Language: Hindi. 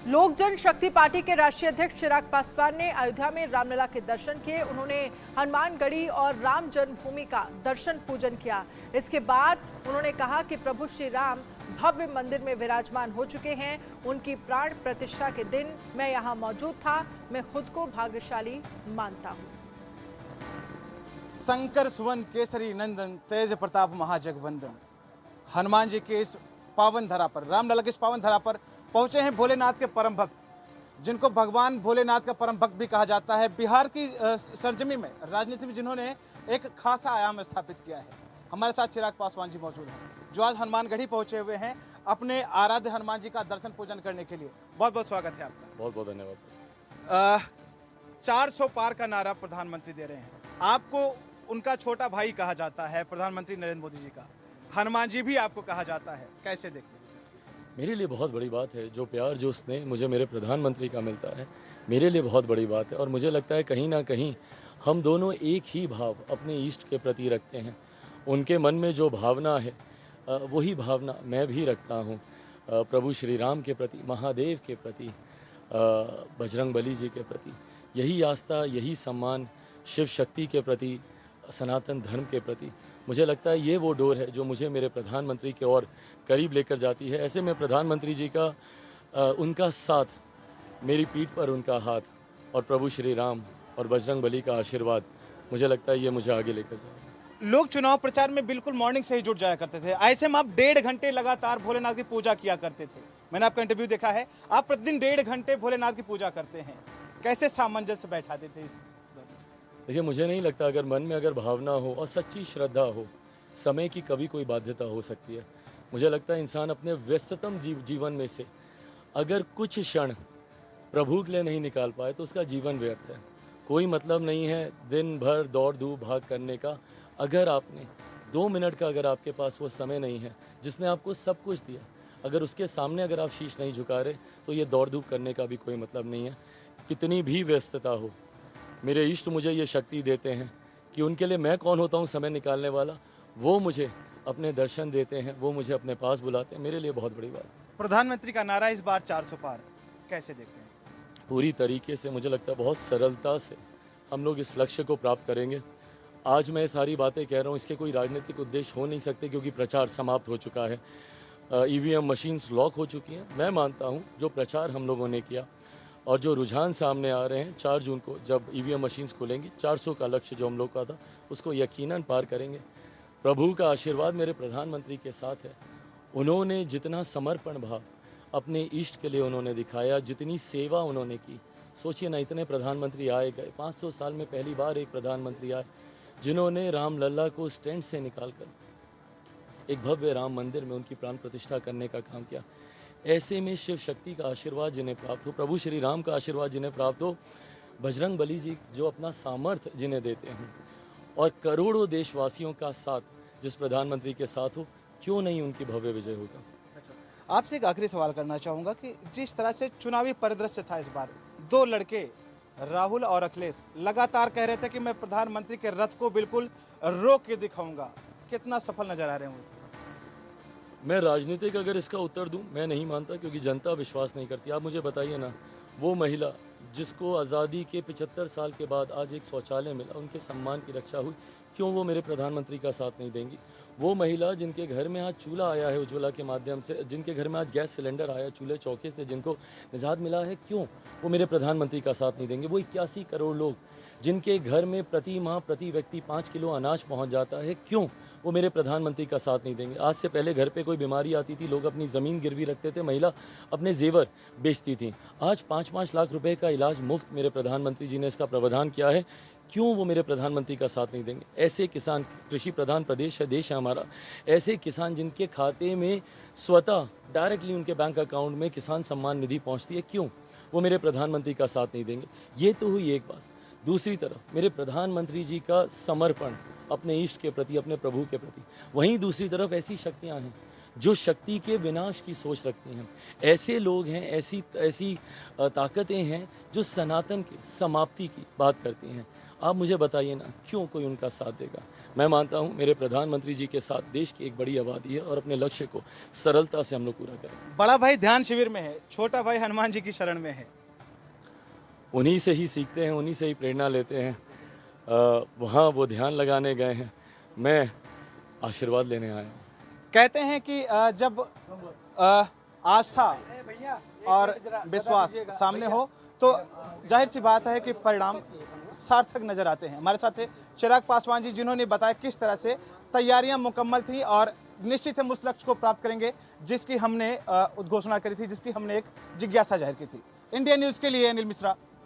लोक जनशक्ति पार्टी के राष्ट्रीय अध्यक्ष चिराग पासवान ने अयोध्या में रामलला के दर्शन किए। उन्होंने हनुमानगढ़ी और राम जन्मभूमि का दर्शन पूजन किया। इसके बाद उन्होंने कहा कि प्रभु श्री राम भव्य मंदिर में विराजमान हो चुके हैं। उनकी प्राण प्रतिष्ठा के दिन मैं यहाँ मौजूद था। मैं खुद को भाग्यशाली मानता हूँ। शंकर सुवन केसरी नंदन तेज प्रताप महाजगवंदन। हनुमान जी के इस पावन धरा पर, रामलला की इस पावन धरा पर पहुंचे हैं भोलेनाथ के परम भक्त, जिनको भगवान भोलेनाथ का परम भक्त भी कहा जाता है। बिहार की सरजमी में, राजनीति में जिन्होंने एक खासा आयाम स्थापित किया है। हमारे साथ चिराग पासवान जी मौजूद हैं, जो आज हनुमानगढ़ी पहुंचे हुए हैं अपने आराध्य हनुमान जी का दर्शन पूजन करने के लिए। बहुत बहुत स्वागत है आपका। बहुत बहुत धन्यवाद। 400 पार का नारा प्रधानमंत्री दे रहे हैं। आपको उनका छोटा भाई कहा जाता है, प्रधानमंत्री नरेंद्र मोदी जी का। हनुमान जी भी आपको कहा जाता है, कैसे देखते हैं? मेरे लिए बहुत बड़ी बात है। जो प्यार, जो स्नेह मुझे मेरे प्रधानमंत्री का मिलता है, मेरे लिए बहुत बड़ी बात है। और मुझे लगता है कहीं ना कहीं हम दोनों एक ही भाव अपने इष्ट के प्रति रखते हैं। उनके मन में जो भावना है वही भावना मैं भी रखता हूँ प्रभु श्री राम के प्रति, महादेव के प्रति, बजरंगबली जी के प्रति। यही आस्था, यही सम्मान शिव शक्ति के प्रति, सनातन धर्म के प्रति। मुझे लगता है ये वो डोर है जो मुझे मेरे प्रधानमंत्री के और करीब लेकर जाती है। ऐसे में प्रधानमंत्री जी का उनका साथ, मेरी पीठ पर उनका हाथ, और प्रभु श्री राम और बजरंगबली का आशीर्वाद, मुझे लगता है ये मुझे आगे लेकर जाएगा। लोग चुनाव प्रचार में बिल्कुल मॉर्निंग से ही जुट जाया करते थे। ऐसे में आप 1.5 घंटे लगातार भोलेनाथ की पूजा किया करते थे। मैंने आपका इंटरव्यू देखा है, आप प्रतिदिन 1.5 घंटे भोलेनाथ की पूजा करते हैं। कैसे सामंजस्य बैठाते थे इस? देखिए, मुझे नहीं लगता, अगर मन में अगर भावना हो और सच्ची श्रद्धा हो, समय की कभी कोई बाध्यता हो सकती है। मुझे लगता है इंसान अपने व्यस्ततम जीवन में से अगर कुछ क्षण प्रभु के लिए नहीं निकाल पाए तो उसका जीवन व्यर्थ है। कोई मतलब नहीं है दिन भर दौड़ धूप भाग करने का। अगर आपने 2 मिनट का, अगर आपके पास वो समय नहीं है जिसने आपको सब कुछ दिया, अगर उसके सामने अगर आप शीश नहीं झुका रहे, तो ये दौड़ धूप करने का भी कोई मतलब नहीं है। कितनी भी व्यस्तता हो, मेरे इष्ट मुझे ये शक्ति देते हैं कि उनके लिए मैं कौन होता हूँ समय निकालने वाला। वो मुझे अपने दर्शन देते हैं, वो मुझे अपने पास बुलाते हैं। मेरे लिए बहुत बड़ी बात है। प्रधानमंत्री का नारा इस बार 400 पार, कैसे देखते हैं? पूरी तरीके से मुझे लगता है बहुत सरलता से हम लोग इस लक्ष्य को प्राप्त करेंगे। आज मैं सारी बातें कह रहा हूँ, इसके कोई राजनीतिक उद्देश्य हो नहीं सकते, क्योंकि प्रचार समाप्त हो चुका है। EVM मशीन्स लॉक हो चुकी हैं। मैं मानता हूँ जो प्रचार हम लोगों ने किया और जो रुझान सामने आ रहे हैं, 4 जून को जब EVM मशीन्स खुलेंगी, 400 का लक्ष्य जो हम लोग का था उसको यकीनन पार करेंगे। प्रभु का आशीर्वाद मेरे प्रधानमंत्री के साथ है। उन्होंने जितना समर्पण भाव अपने इष्ट के लिए उन्होंने दिखाया, जितनी सेवा उन्होंने की, सोचिए ना, इतने प्रधानमंत्री आए गए। 500 साल में पहली बार एक प्रधानमंत्री आए जिन्होंने रामलला को स्टैंड से निकालकर एक भव्य राम मंदिर में उनकी प्राण प्रतिष्ठा करने का काम किया। ऐसे में शिव शक्ति का आशीर्वाद जिन्हें प्राप्त हो, प्रभु श्री राम का आशीर्वाद जिन्हें प्राप्त हो, बजरंगबली जी जो अपना सामर्थ्य जिन्हें देते हैं, और करोड़ों देशवासियों का साथ जिस प्रधानमंत्री के साथ हो, क्यों नहीं उनकी भव्य विजय होगा। अच्छा, आपसे एक आखिरी सवाल करना चाहूँगा कि जिस तरह से चुनावी परिदृश्य था इस बार, 2 लड़के राहुल और अखिलेश लगातार कह रहे थे कि मैं प्रधानमंत्री के रथ को बिल्कुल रोक के दिखाऊंगा। कितना सफल नजर आ रहे हैं उसमें? मैं राजनीतिक अगर इसका उत्तर दूं, मैं नहीं मानता, क्योंकि जनता विश्वास नहीं करती। आप मुझे बताइए ना, वो महिला जिसको आज़ादी के 75 साल के बाद आज एक शौचालय मिला, उनके सम्मान की रक्षा हुई, क्यों वो मेरे प्रधानमंत्री का साथ नहीं देंगी? वो महिला जिनके घर में आज चूल्हा आया है उज्ज्वला के माध्यम से, जिनके घर में आज गैस सिलेंडर आया चूल्हे चौके से, जिनको निजात मिला है, क्यों वो मेरे प्रधानमंत्री का साथ नहीं देंगे? वो 81 करोड़ लोग जिनके घर में प्रति माह प्रति व्यक्ति 5 किलो अनाज पहुंच जाता है, क्यों वो मेरे प्रधानमंत्री का साथ नहीं देंगे? आज से पहले घर पे कोई बीमारी आती थी, लोग अपनी ज़मीन गिरवी रखते थे, महिला अपने जेवर बेचती थी। आज 5-5 लाख रुपए का इलाज मुफ्त मेरे प्रधानमंत्री जी ने इसका प्रावधान किया है, क्यों वो मेरे प्रधानमंत्री का साथ नहीं देंगे? ऐसे किसान, कृषि प्रधान प्रदेश है, देश है हमारा, ऐसे किसान जिनके खाते में स्वतः डायरेक्टली उनके बैंक अकाउंट में किसान सम्मान निधि पहुंचती है, क्यों वो मेरे प्रधानमंत्री का साथ नहीं देंगे? ये तो हुई एक बात। दूसरी तरफ मेरे प्रधानमंत्री जी का समर्पण अपने इष्ट के प्रति, अपने प्रभु के प्रति। वहीं दूसरी तरफ ऐसी शक्तियां हैं जो शक्ति के विनाश की सोच रखती हैं। ऐसे लोग हैं, ऐसी ताकतें हैं जो सनातन की समाप्ति की बात करती हैं। आप मुझे बताइए ना, क्यों कोई उनका साथ देगा। मैं मानता हूँ मेरे प्रधानमंत्री जी के साथ देश की एक बड़ी आबादी है और अपने लक्ष्य को सरलता से हम लोग पूरा करें। बड़ा भाई ध्यान शिविर में है, छोटा भाई हनुमान जी की शरण में है। उन्हीं से ही सीखते हैं, उन्हीं से ही प्रेरणा लेते हैं। वहाँ वो ध्यान लगाने गए हैं, मैं आशीर्वाद लेने आया हूँ। कहते हैं कि जब आस्था और विश्वास सामने हो तो जाहिर सी बात है कि परिणाम सार्थक नजर आते हैं। हमारे साथ है चिराग पासवान जी, जिन्होंने बताया किस तरह से तैयारियां मुकम्मल थी और निश्चित हम उस लक्ष्य को प्राप्त करेंगे जिसकी हमने उद्घोषणा करी थी, जिसकी हमने एक जिज्ञासा जाहिर की थी। इंडिया न्यूज़ के लिए अनिल मिश्रा,